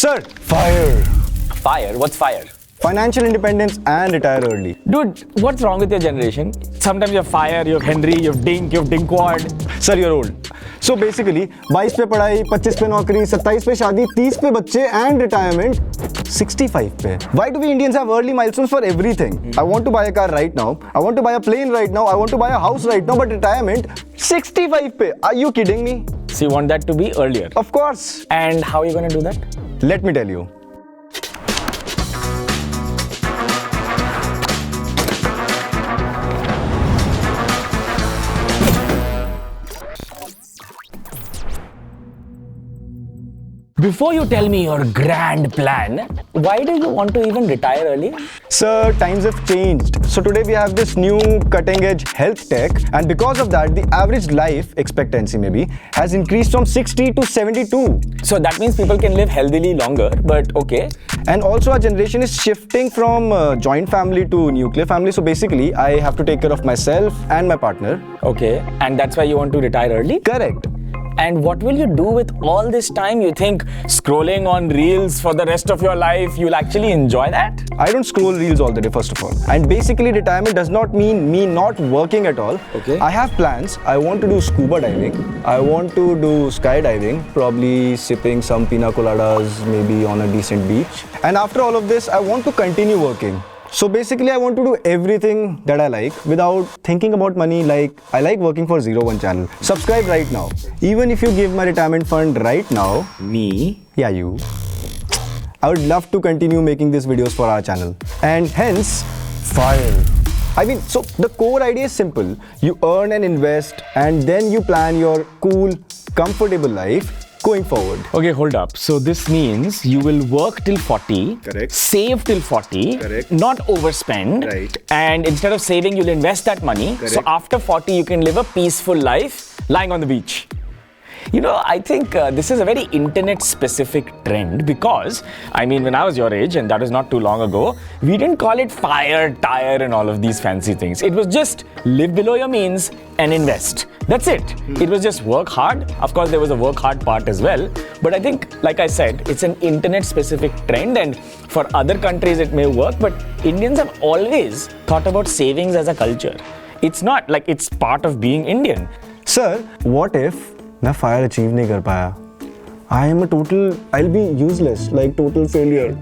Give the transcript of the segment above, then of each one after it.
Sir, fire. Fire? What's fire? Financial independence and retire early. Dude, what's wrong with your generation? Sometimes you have fire, you have Henry, you have Dink, you have Dinkwad. Sir, you're old. So basically, 22 पे पढ़ाई, 25 पे नौकरी, 27 पे शादी, 30 पे बच्चे and retirement, 65 पे. Why do we Indians have early milestones for everything? I want to buy a car right now. I want to buy a plane right now. I want to buy a house right now. But retirement, 65 pe. Are you kidding me? So you want that to be earlier? Of course. And how are you going to do that? Let me tell you. Before you tell me your grand plan, why do you want to even retire early? Sir, times have changed. So today we have this new cutting edge health tech, and because of that, the average life expectancy maybe has increased from 60 to 72. So that means people can live healthily longer, but okay. And also our generation is shifting from joint family to nuclear family. So basically, I have to take care of myself and my partner. Okay, and that's why you want to retire early? Correct. And what will you do with all this time? You think scrolling on reels for the rest of your life, you'll actually enjoy that? I don't scroll reels all the day, first of all. And basically, retirement does not mean me not working at all. Okay. I have plans. I want to do scuba diving. I want to do skydiving, probably sipping some pina coladas, maybe on a decent beach. And after all of this, I want to continue working. So basically, I want to do everything that I like without thinking about money. Like, I like working for 01 channel. Subscribe right now. Even if you give my retirement fund right now, Me? yeah, you, I would love to continue making these videos for our channel. And hence, fire. I mean, so the core idea is simple. You earn and invest, and then you plan your cool, comfortable life going forward. Okay, hold up. So this means you will work till 40, Correct. save till 40, Correct. not overspend, Right. and instead of saving, you'll invest that money. Correct. So after 40, you can live a peaceful life lying on the beach. You know, I think this is a very internet-specific trend because, I mean, when I was your age, and that was not too long ago, we didn't call it fire, tire, and all of these fancy things. It was just live below your means and invest. That's it. It was just work hard. Of course, there was a work hard part as well. But I think, like I said, it's an internet-specific trend, and for other countries it may work, but Indians have always thought about savings as a culture. It's not like it's part of being Indian. Sir, what if मैं fire achieve नहीं कर पाया? I'll be useless, like total failure.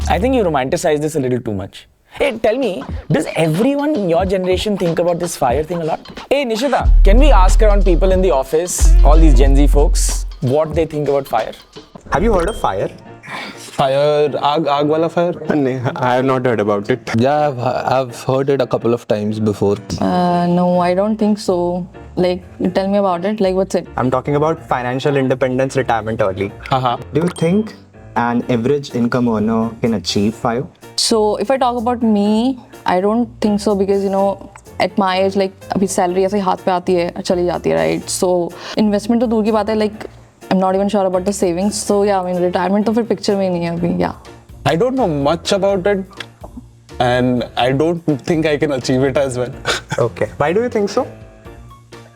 I think you romanticize this a little too much. Hey, tell me, does everyone in your generation think about this fire thing a lot? Hey, Nishita, can we ask around people in the office, all these Gen Z folks, what they think about fire? Have you heard of fire? Fire, aag wala fire? No, I have not heard about it. Yeah, I've heard it a couple of times before. No, I don't think so. Like, tell me about it. Like, what's it? I'm talking about financial independence, retirement early. Do you think an average income earner can achieve fire? So, if I talk about me, I don't think so because, you know, at my age, like, अभी salary ऐसे हाथ पे आती है, चली जाती है, right? So, investment तो दूर की बात है, like, I'm not even sure about the savings. So, yeah, I mean, retirement तो फिर picture में ही नहीं है अभी, yeah. I don't know much about it and I don't think I can achieve it as well. Okay. Why do you think so?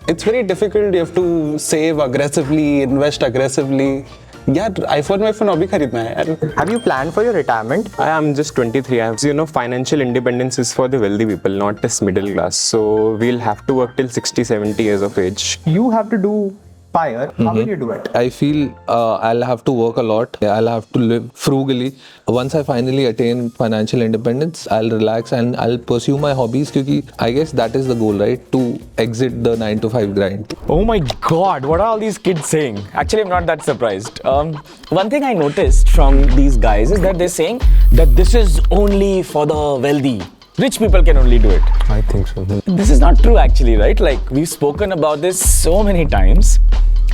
It's very difficult. You have to save aggressively, invest aggressively. Yeah, iPhone अभी खरीदना है यार. Have you planned for your retirement? I am just 23. You know, financial independence is for the wealthy people, not this middle class. So we'll have to work till 60, 70 years of age. You have to do fire. How will you do it? I feel I'll have to work a lot. I'll have to live frugally. Once I finally attain financial independence, I'll relax and I'll pursue my hobbies because I guess that is the goal, right? To exit the 9-to-5 grind. Oh my God, what are all these kids saying? Actually, I'm not that surprised. One thing I noticed from these guys is that they're saying that this is only for the wealthy. Rich people can only do it. I think so. This is not true actually, right? Like we've spoken about this so many times.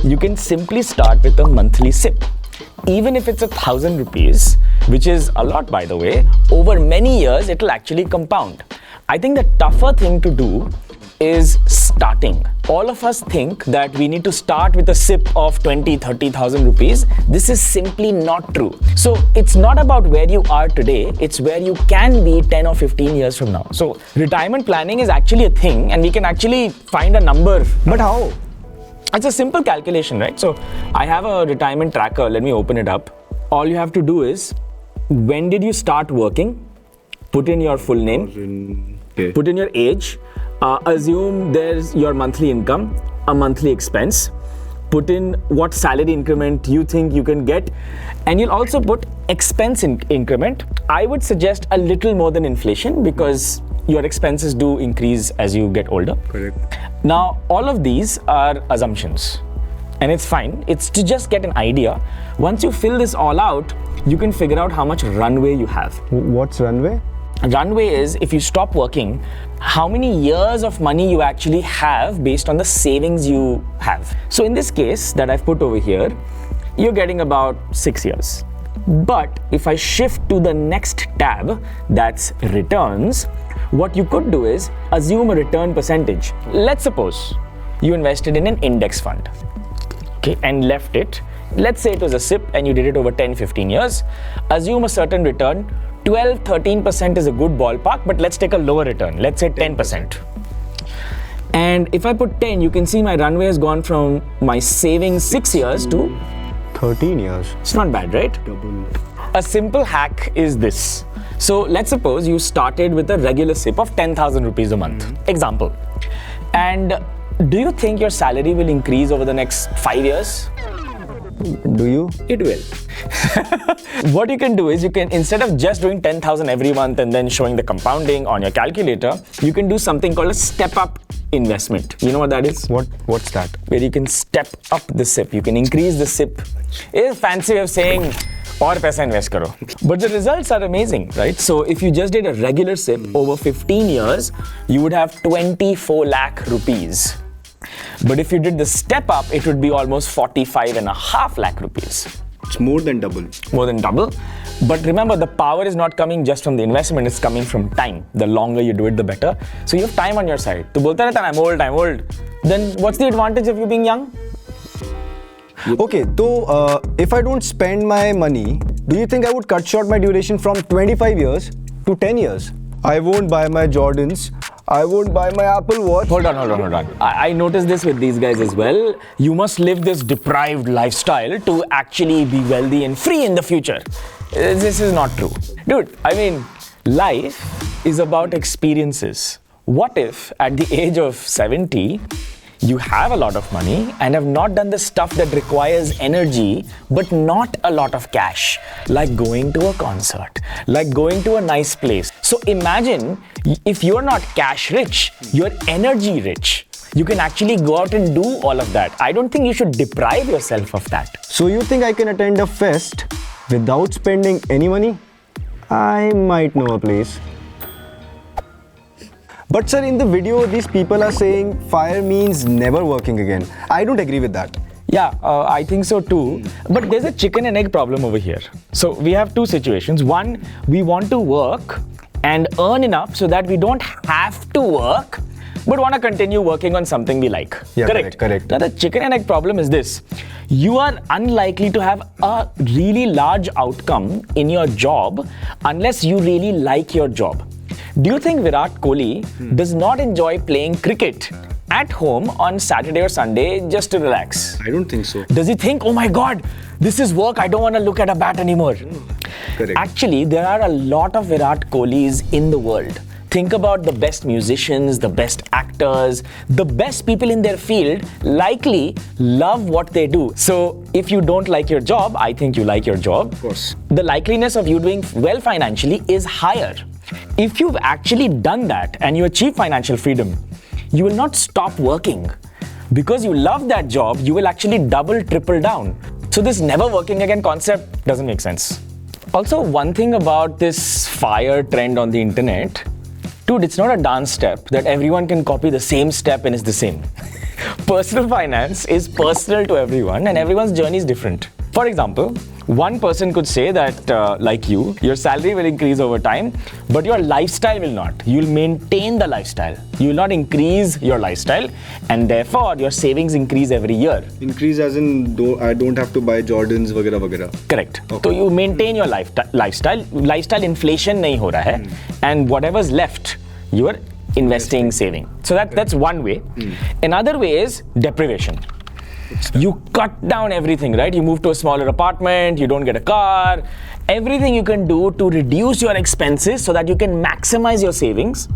You can simply start with a monthly SIP. Even if it's 1,000 rupees, which is a lot by the way, over many years it'll actually compound. I think the tougher thing to do is starting. All of us think that we need to start with a SIP of 20-30,000 rupees. This is simply not true. So it's not about where you are today, it's where you can be 10 or 15 years from now. So retirement planning is actually a thing and we can actually find a number. But how? It's a simple calculation, right? So I have a retirement tracker. Let me open it up. All you have to do is, when did you start working? Put in your full name, put in your age, assume there's your monthly income, a monthly expense, put in what salary increment you think you can get, and you'll also put expense increment. I would suggest a little more than inflation because your expenses do increase as you get older. Correct. Now, all of these are assumptions, and it's fine. It's to just get an idea. Once you fill this all out, you can figure out how much runway you have. What's runway? Runway is if you stop working, how many years of money you actually have based on the savings you have. So in this case that I've put over here, you're getting about 6 years. But if I shift to the next tab, that's returns, what you could do is assume a return percentage. Let's suppose you invested in an index fund, okay, and left it. Let's say it was a SIP and you did it over 10-15 years. Assume a certain return. 12-13% is a good ballpark, but let's take a lower return. Let's say 10%. And if I put 10, you can see my runway has gone from my savings 6 years to 13 years. It's not bad, right? A simple hack is this. So let's suppose you started with a regular SIP of 10,000 rupees a month. Example. And do you think your salary will increase over the next 5 years? Do you? It will. What you can do is you can, instead of just doing 10,000 every month and then showing the compounding on your calculator, you can do something called a step-up investment. You know what that is? What's that? Where you can step up the SIP. You can increase the SIP. It's a fancy way of saying, और पैसा invest करो. But the results are amazing, right? So if you just did a regular SIP over 15 years, you would have 24 lakh rupees. But if you did the step up, it would be almost 45.5 lakh rupees. It's more than double. More than double. But remember, the power is not coming just from the investment, it's coming from time. The longer you do it, the better. So you have time on your side. To bolta rehta, I'm old. Then what's the advantage of you being young? Okay, so if I don't spend my money, do you think I would cut short my duration from 25 years to 10 years? I won't buy my Jordans. I won't buy my Apple Watch. Hold on. I noticed this with these guys as well. You must live this deprived lifestyle to actually be wealthy and free in the future. This is not true. Dude, I mean, life is about experiences. What if at the age of 70, you have a lot of money and have not done the stuff that requires energy, but not a lot of cash, like going to a concert, like going to a nice place. So imagine if you're not cash rich, you're energy rich. You can actually go out and do all of that. I don't think you should deprive yourself of that. So you think I can attend a fest without spending any money? I might know a place. But sir, in the video, these people are saying fire means never working again. I don't agree with that. Yeah, I think so too. But there's a chicken and egg problem over here. So we have two situations. One, we want to work and earn enough so that we don't have to work, but want to continue working on something we like. Yeah, correct. Now the chicken and egg problem is this. You are unlikely to have a really large outcome in your job unless you really like your job. Do you think Virat Kohli does not enjoy playing cricket at home on Saturday or Sunday just to relax? I don't think so. Does he think, oh my God, this is work, I don't want to look at a bat anymore? Correct. Actually, there are a lot of Virat Kohlis in the world. Think about the best musicians, the best actors, the best people in their field likely love what they do. So if you don't like your job, I think you like your job. Of course. The likeliness of you doing well financially is higher. If you've actually done that and you achieve financial freedom, you will not stop working. Because you love that job, you will actually double, triple down. So this never working again concept doesn't make sense. Also, one thing about this fire trend on the internet, dude, it's not a dance step that everyone can copy the same step and it's the same. Personal finance is personal to everyone and everyone's journey is different. For example, one person could say that, like you, your salary will increase over time, but your lifestyle will not. You'll maintain the lifestyle. You will not increase your lifestyle, and therefore your savings increase every year. Increase as in, I don't have to buy Jordans, वगैरह. Correct. Okay. So you maintain your lifestyle. Lifestyle inflation नहीं हो रहा है, and whatever's left, you are investing, saving. So that's one way. Another way is deprivation. You cut down everything, right? You move to a smaller apartment, you don't get a car, everything you can do to reduce your expenses so that you can maximize your savings.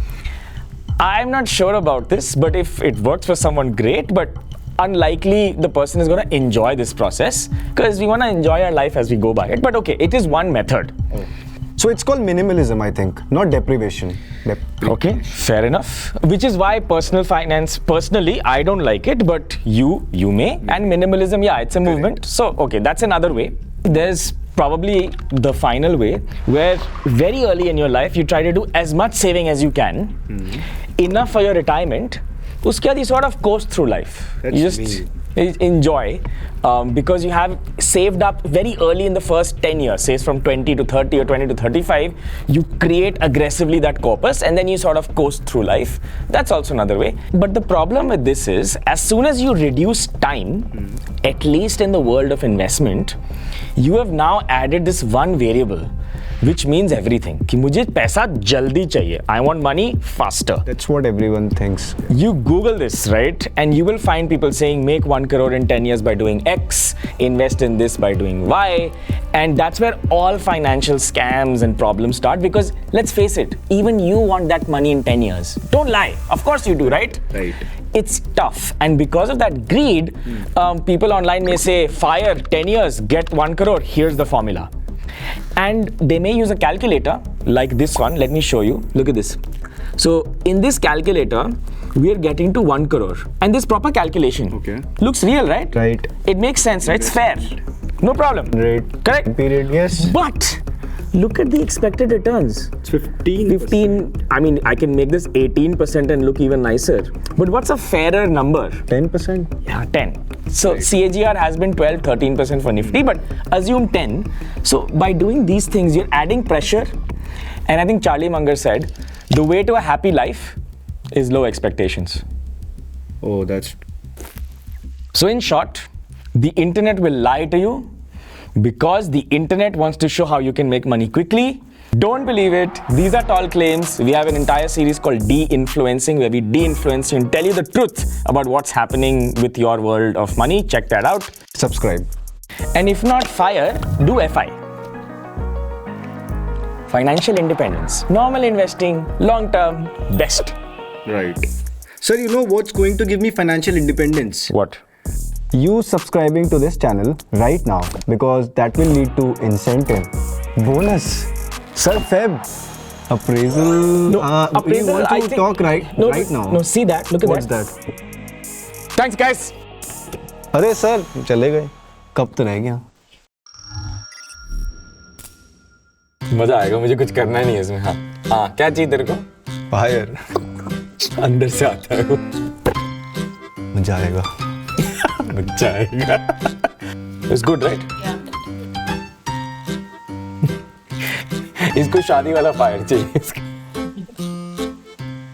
I'm not sure about this, but if it works for someone, great, but unlikely the person is going to enjoy this process because we want to enjoy our life as we go by it. But okay, it is one method. So it's called minimalism, I think, not deprivation. Okay, fair enough. Which is why personal finance, personally, I don't like it, but you may. And minimalism, yeah, it's a movement. So, okay, that's another way. There's probably the final way where very early in your life, you try to do as much saving as you can, enough for your retirement. Uske baad you sort of coast through life. That's you just enjoy because you have saved up very early in the first 10 years, say from 20 to 30 or 20 to 35, you create aggressively that corpus and then you sort of coast through life. That's also another way. But the problem with this is, as soon as you reduce time, at least in the world of investment, you have now added this one variable, which means everything. कि मुझे पैसा जल्दी चाहिए. I want money faster. That's what everyone thinks. You Google this, right? And you will find people saying make 1 crore in 10 years by doing X, invest in this by doing Y. And that's where all financial scams and problems start because let's face it, even you want that money in 10 years. Don't lie. Of course you do, right? Right. It's tough. And because of that greed, people online may say, fire 10 years, get 1 crore. Here's the formula. And they may use a calculator like this one. Let me show you. Look at this. So in this calculator, we are getting to 1 crore. And this proper calculation looks real, right? Right. It makes sense, right? It's fair. No problem. Right. Correct? Period, yes. But look at the expected returns. It's 15. I mean, I can make this 18% and look even nicer. But what's a fairer number? 10%? Yeah, 10. So CAGR has been 12, 13% for Nifty, but assume 10. So by doing these things, you're adding pressure. And I think Charlie Munger said, the way to a happy life is low expectations. Oh, that's... So in short, the internet will lie to you because the internet wants to show how you can make money quickly. Don't believe it. These are tall claims. We have an entire series called De-Influencing where we de-influence you and tell you the truth about what's happening with your world of money. Check that out. Subscribe. And if not FIRE, do FI. Financial independence. Normal investing, long term, best. Right. Sir, you know what's going to give me financial independence? What? You subscribing to this channel right now because that will lead to incentive. Bonus. Sir, Feb. Appraisal. No, appraisal, you want to talk right now. No, see that. Look at What's that. Thanks, guys. अरे sir चले गए कब तो रह गया मजा आएगा मुझे कुछ करना नहीं है इसमें हाँ क्या चाहिए तेरे को फायर अंदर से आता है वो मजा आएगा मजा आएगा It's good, right? इसको शादी वाला फायर चाहिए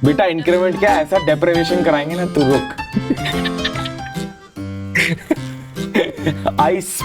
बेटा इंक्रीमेंट क्या ऐसा डेप्रिवेशन कराएंगे ना तू रुक आइस